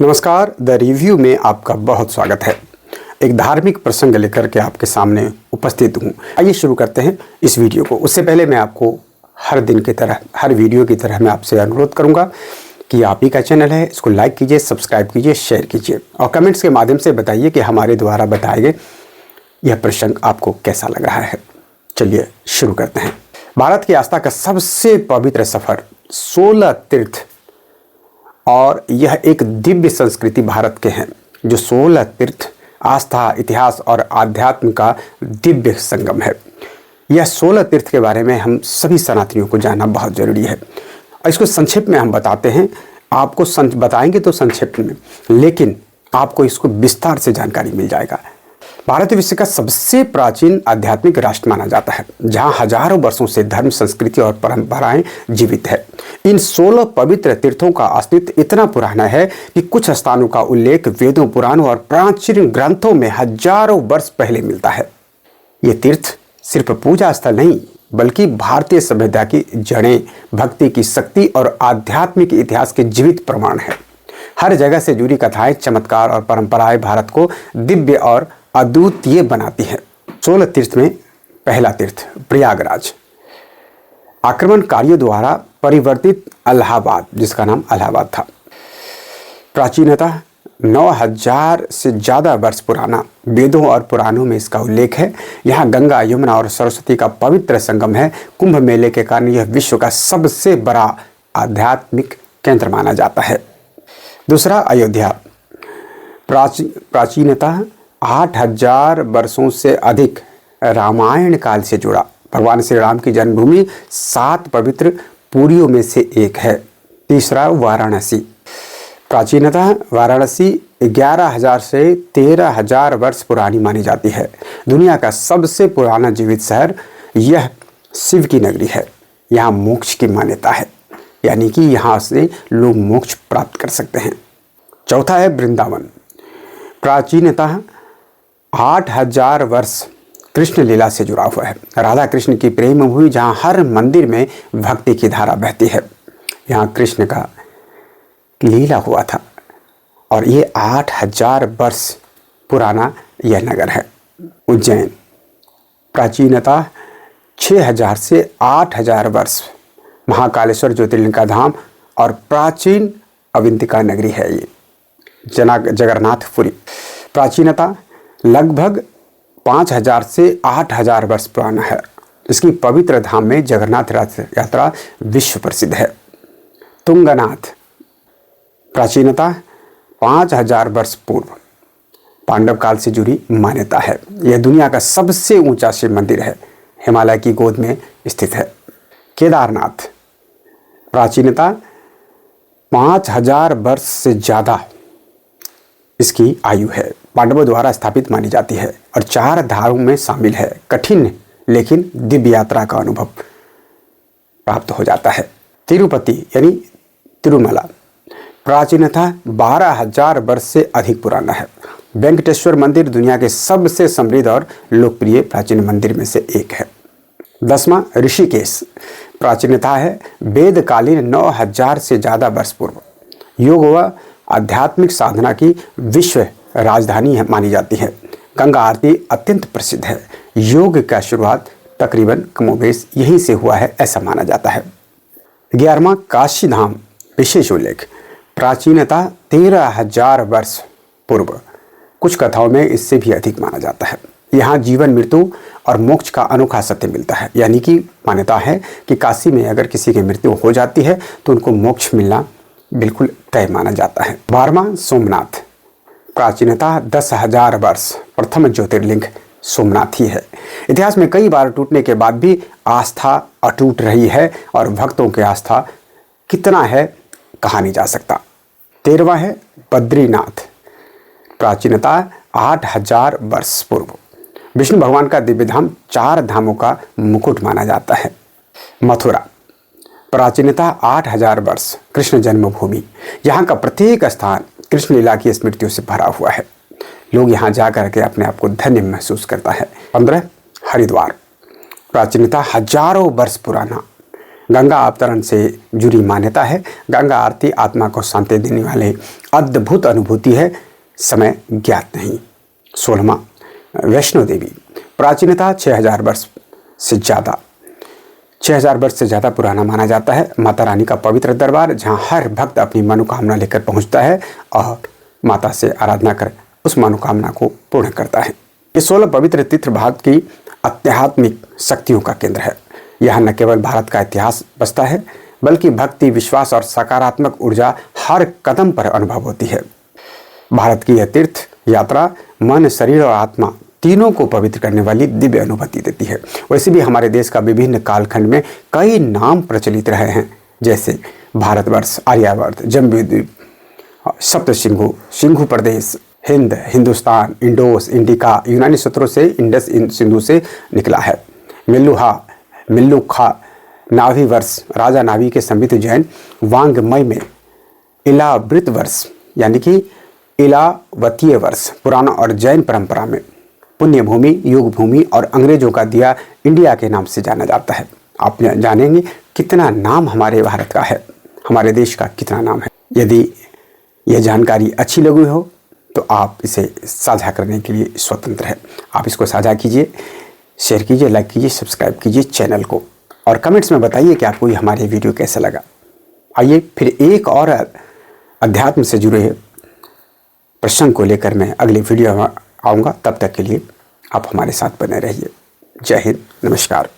नमस्कार, the review में आपका बहुत स्वागत है। एक धार्मिक प्रसंग लेकर के आपके सामने उपस्थित हूँ। आइए शुरू करते हैं इस वीडियो को। उससे पहले मैं आपको हर दिन की तरह, हर वीडियो की तरह मैं आपसे अनुरोध करूँगा कि आप ही का चैनल है, इसको लाइक कीजिए, सब्सक्राइब कीजिए, शेयर कीजिए और कमेंट्स के माध्यम से बताइए कि हमारे द्वारा बताए गए यह प्रसंग आपको कैसा लग रहा है। चलिए शुरू करते हैं। भारत की आस्था का सबसे पवित्र सफ़र 16 तीर्थ और यह एक दिव्य संस्कृति भारत के हैं, जो 16 तीर्थ आस्था, इतिहास और आध्यात्म का दिव्य संगम है। यह 16 तीर्थ के बारे में हम सभी सनातनियों को जानना बहुत ज़रूरी है। इसको संक्षेप में हम बताते हैं, आपको बताएंगे तो संक्षेप में, लेकिन आपको इसको विस्तार से जानकारी मिल जाएगा। भारत विश्व का सबसे प्राचीन आध्यात्मिक राष्ट्र माना जाता है, जहां हजारों वर्षों से धर्म, संस्कृति और परंपराएं जीवित है। इन 16 पवित्र तीर्थों का अस्तित्व इतना पुराना है कि कुछ स्थानों का उल्लेख वेदों, पुराणों और प्राचीन ग्रंथों में हजारों वर्ष पहले मिलता है। ये तीर्थ सिर्फ पूजा स्थल नहीं, बल्कि भारतीय सभ्यता की जड़ें, भक्ति की शक्ति और आध्यात्मिक इतिहास के जीवित प्रमाण है। हर जगह से जुड़ी कथाएं, चमत्कार और परंपराएं भारत को दिव्य और अद्वितीय बनाती है। 16 तीर्थ में पहला तीर्थ प्रयागराज, आक्रमणकारियों द्वारा परिवर्तित इलाहाबाद, जिसका नाम इलाहाबाद था, प्राचीनतः 9000 से ज़्यादा वर्ष पुराना। वेदों और पुराणों में इसका उल्लेख है। यहाँ गंगा, यमुना और सरस्वती का पवित्र संगम है। कुंभ मेले के कारण यह विश्व का सबसे बड़ा आध्यात्मिक केंद्र माना जाता है। दूसरा अयोध्या, प्राचीनतः 8000 वर्षों से अधिक रामायण काल से जुड़ा भगवान श्री राम की जन्मभूमि 7 पवित्र पुरियों में से एक है। तीसरा वाराणसी, प्राचीनतः वाराणसी 11000 से 13000 वर्ष पुरानी मानी जाती है। दुनिया का सबसे पुराना जीवित शहर, यह शिव की नगरी है। यहाँ मोक्ष की मान्यता है, यानी कि यहाँ से लोग मोक्ष प्राप्त कर सकते हैं। चौथा है वृंदावन, प्राचीनतः 8000 वर्ष कृष्ण लीला से जुड़ा हुआ है। राधा कृष्ण की प्रेम भूमि, जहाँ हर मंदिर में भक्ति की धारा बहती है। यहाँ कृष्ण का लीला हुआ था और ये 8000 वर्ष पुराना यह नगर है। उज्जैन, प्राचीनतः 6000 से 8000 वर्ष महाकालेश्वर ज्योतिर्लिंग का धाम और प्राचीन अवंतिका नगरी है। ये जगन्नाथपुरी, प्राचीनता लगभग 5000 से 8000 वर्ष पुराना है। इसकी पवित्र धाम में जगन्नाथ रथ यात्रा विश्व प्रसिद्ध है। तुंगनाथ, प्राचीनता 5000 वर्ष पूर्व पांडव काल से जुड़ी मान्यता है। यह दुनिया का सबसे ऊंचा शिव मंदिर है, हिमालय की गोद में स्थित है। केदारनाथ, प्राचीनता 5000 वर्ष से ज़्यादा इसकी आयु है। पांडवों द्वारा स्थापित मानी जाती है और 4 धारों में शामिल है। कठिन लेकिन दिव्य यात्रा का अनुभव प्राप्त हो जाता है। तिरुपति यानी तिरुमला, प्राचीनतः 12000 वर्ष से अधिक पुराना है। वेंकटेश्वर मंदिर दुनिया के सबसे समृद्ध और लोकप्रिय प्राचीन मंदिर में से एक है। 10वां ऋषिकेश, प्राचीनता है वेदकालीन 9000 से ज़्यादा वर्ष पूर्व। योग व आध्यात्मिक साधना की विश्व राजधानी मानी जाती है। गंगा आरती अत्यंत प्रसिद्ध है। योग का शुरुआत तकरीबन कमोबेश यहीं से हुआ है, ऐसा माना जाता है। 11वां काशी धाम, विशेष उल्लेख, प्राचीनता 13000 वर्ष पूर्व। कुछ कथाओं में इससे भी अधिक माना जाता है। यहाँ जीवन, मृत्यु और मोक्ष का अनोखा सत्य मिलता है, यानी कि मान्यता है कि काशी में अगर किसी की मृत्यु हो जाती है तो उनको मोक्ष मिलना बिल्कुल तय माना जाता है। 12वां सोमनाथ, प्राचीनता 10,000 वर्ष। प्रथम ज्योतिर्लिंग सोमनाथ ही है। इतिहास में कई बार टूटने के बाद भी आस्था अटूट रही है और भक्तों की आस्था कितना है कहा नहीं जा सकता। 13वां है बद्रीनाथ, प्राचीनता 8000 वर्ष पूर्व। विष्णु भगवान का दिव्य धाम, 4 धामों का मुकुट माना जाता है। मथुरा, प्राचीनता 8000 वर्ष। कृष्ण जन्मभूमि, यहाँ का प्रत्येक स्थान कृष्ण लीला की स्मृतियों से भरा हुआ है। लोग यहाँ जाकर के अपने आप को धन्य महसूस करता है। 15 हरिद्वार, प्राचीनता हजारों वर्ष पुराना। गंगा अवतरण से जुड़ी मान्यता है। गंगा आरती आत्मा को शांति देने वाले अद्भुत अनुभूति है, समय ज्ञात नहीं। 16वां, वैष्णो देवी। प्राचीनता 6000 वर्ष से ज़्यादा 6000 वर्ष से ज़्यादा पुराना माना जाता है। माता रानी का पवित्र दरबार, जहाँ हर भक्त अपनी मनोकामना लेकर पहुँचता है और माता से आराधना कर उस मनोकामना को पूर्ण करता है। ये 16 पवित्र तीर्थ भारत की आध्यात्मिक शक्तियों का केंद्र है। यहाँ न केवल भारत का इतिहास बसता है, बल्कि भक्ति, विश्वास और सकारात्मक ऊर्जा हर कदम पर अनुभव होती है। भारत की यह तीर्थ यात्रा मन, शरीर और आत्मा तीनों को पवित्र करने वाली दिव्य अनुभूति देती है। वैसे भी हमारे देश का विभिन्न कालखंड में कई नाम प्रचलित रहे हैं, जैसे भारतवर्ष, आर्यावर्त, जम्बूद्वीप, सप्तसिंधु, सिंधु प्रदेश, हिंद, हिंदुस्तान, इंडोस, इंडिका, यूनानी सूत्रों से इंडस सिंधु से निकला है। मिल्लुहा, मिल्लुखा, नाभि वर्ष, राजा नाभि के समृद्ध जैन वांग्मय में इलावृत वर्ष यानी कि इलावतीय वर्ष, पुराना और जैन परंपरा में पुण्य भूमि, योग भूमि और अंग्रेजों का दिया इंडिया के नाम से जाना जाता है। आप जानेंगे कितना नाम हमारे भारत का है, हमारे देश का कितना नाम है। यदि यह जानकारी अच्छी लगी हो तो आप इसे साझा करने के लिए स्वतंत्र है। आप इसको साझा कीजिए, शेयर कीजिए, लाइक कीजिए, सब्सक्राइब कीजिए चैनल को और कमेंट्स में बताइए कि आपको ये हमारे वीडियो कैसा लगा। आइए फिर एक और अध्यात्म से जुड़े प्रसंग को लेकर मैं अगले वीडियो में आऊँगा। तब तक के लिए आप हमारे साथ बने रहिए। जय हिंद, नमस्कार।